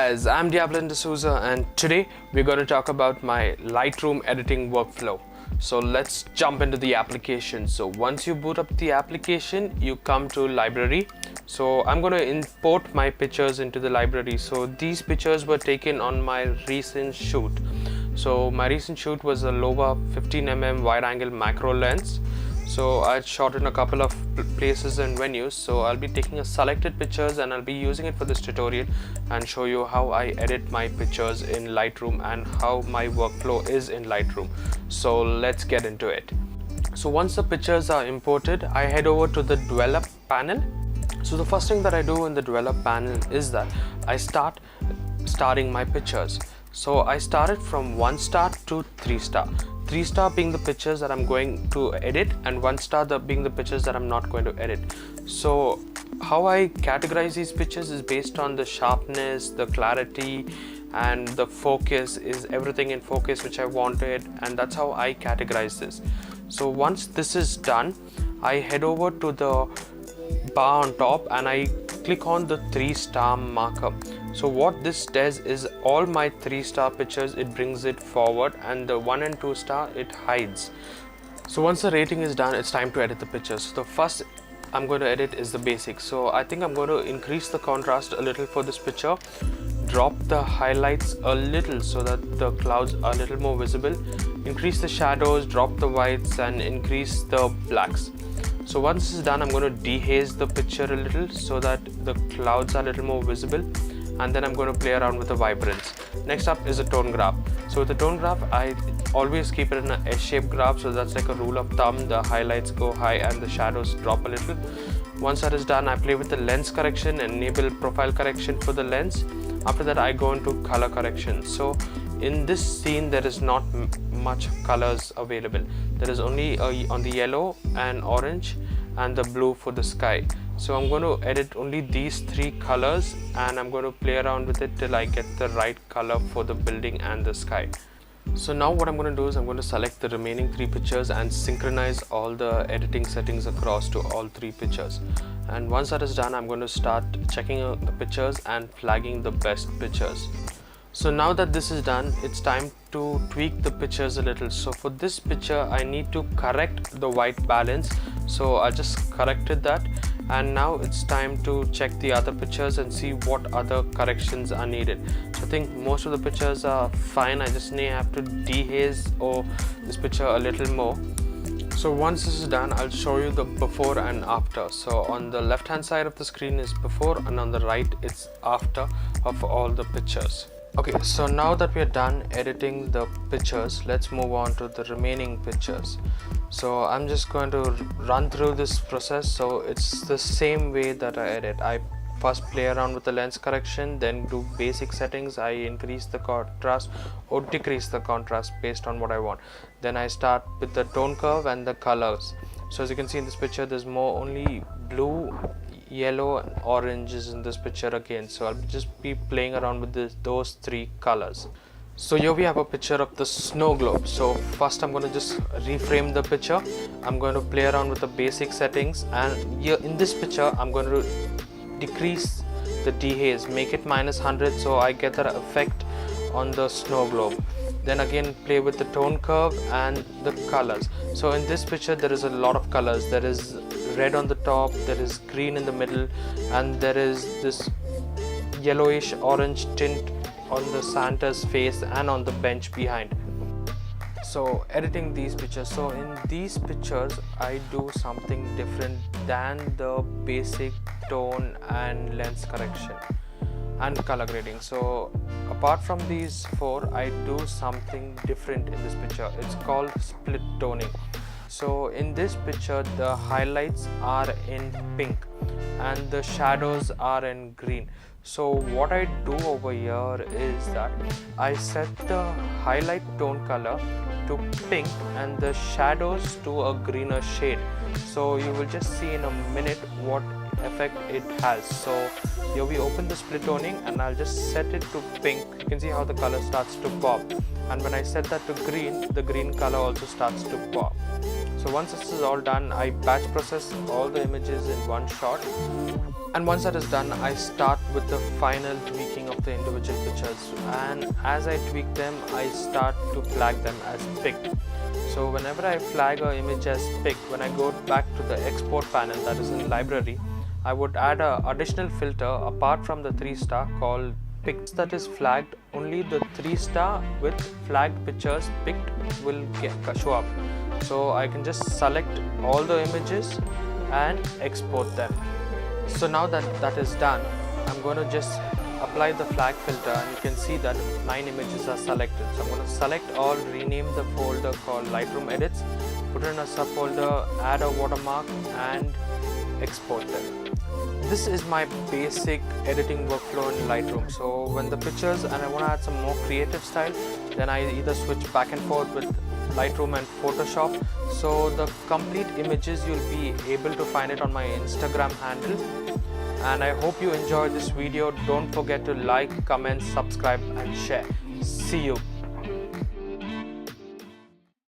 guys, I'm Diablo D'Souza and today we're going to talk about my Lightroom editing workflow. So let's jump into the application. So once you boot up the application, you come to library. So I'm going to import my pictures into the library. So these pictures were taken on my recent shoot. So my recent shoot was a Lova 15mm wide angle macro lens. So I shot in a couple of places and venues. So I'll be taking a selected pictures and I'll be using it for this tutorial and show you how I edit my pictures in Lightroom and how my workflow is in Lightroom. So let's get into it. So once the pictures are imported, I head over to the develop panel. So the first thing that I do in the develop panel is that I starting my pictures. So I started from 1 star to 3 star. 3 star being the pictures that I'm going to edit and 1 star being the pictures that I'm not going to edit. So how I categorize these pictures is based on the sharpness, the clarity, and the focus is everything in focus which I wanted, and that's how I categorize this. So once this is done, I head over to the bar on top and I click on the 3 star marker. So what this does is all my 3 star pictures, it brings it forward, and the 1 and 2 star it hides. So once the rating is done, it's time to edit the pictures. So the first I'm going to edit is the basics. So I think I'm going to increase the contrast a little for this picture, drop the highlights a little so that the clouds are a little more visible, increase the shadows, drop the whites, and increase the blacks. So once this is done, I'm going to dehaze the picture a little so that the clouds are a little more visible, and then I'm going to play around with the vibrance. Next up is a tone graph. So with the tone graph, I always keep it in an S-shaped graph, so that's like a rule of thumb. The highlights go high and the shadows drop a little. Once that is done, I play with the lens correction and enable profile correction for the lens. After that, I go into color correction. So in this scene, there is not much colors available. There is only on the yellow and orange and the blue for the sky. So I'm going to edit only these 3 colors and I'm going to play around with it till I get the right color for the building and the sky. So now what I'm going to do is I'm going to select the remaining 3 pictures and synchronize all the editing settings across to all 3 pictures. And once that is done, I'm going to start checking out the pictures and flagging the best pictures. So now that this is done, it's time to tweak the pictures a little. So for this picture, I need to correct the white balance. So I just corrected that. And now it's time to check the other pictures and see what other corrections are needed. So I think most of the pictures are fine. I just may have to dehaze this picture a little more. So once this is done, I'll show you the before and after. So on the left hand side of the screen is before and on the right it's after of all the pictures. Okay, so now that we are done editing the pictures, let's move on to the remaining pictures. So I'm just going to run through this process. So it's the same way that I edit. I first play around with the lens correction, then do basic settings. I increase the contrast or decrease the contrast based on what I want. Then I start with the tone curve and the colors. So as you can see in this picture, there's only blue, yellow and orange is in this picture again. So I'll just be playing around with those 3 colors. So here we have a picture of the snow globe. So first I'm going to just reframe the picture. I'm going to play around with the basic settings, and here in this picture I'm going to decrease the dehaze, make it -100 so I get that effect on the snow globe. Then again play with the tone curve and the colors. So in this picture there is a lot of colors. There is red on the top, there is green in the middle, and there is this yellowish orange tint on the Santa's face and on the bench behind. So editing these pictures, so in these pictures I do something different than the basic tone and lens correction and color grading. So apart from these 4, I do something different in this picture. It's called split toning. So in this picture the highlights are in pink and the shadows are in green. So what I do over here is that I set the highlight tone color to pink and the shadows to a greener shade. So you will just see in a minute what effect it has. So here we open the split toning and I'll just set it to pink. You can see how the color starts to pop, and when I set that to green, the green color also starts to pop. So once this is all done, I batch process all the images in one shot, and once that is done, I start with the final tweaking of the individual pictures, and as I tweak them I start to flag them as picked. So whenever I flag an image as picked, when I go back to the export panel that is in library, I would add an additional filter apart from the 3-star called picked, that is flagged. Only the 3-star with flagged pictures picked will show up. So I can just select all the images and export them. So now that is done, I'm going to just apply the flag filter, and you can see that 9 images are selected. So I'm going to select all, rename the folder called Lightroom Edits, put in a subfolder, add a watermark and export them. This is my basic editing workflow in Lightroom. So when the pictures and I want to add some more creative style, then I either switch back and forth with Lightroom and Photoshop. So the complete images you'll be able to find it on my Instagram handle. And I hope you enjoyed this video. Don't forget to like, comment, subscribe and share. See you.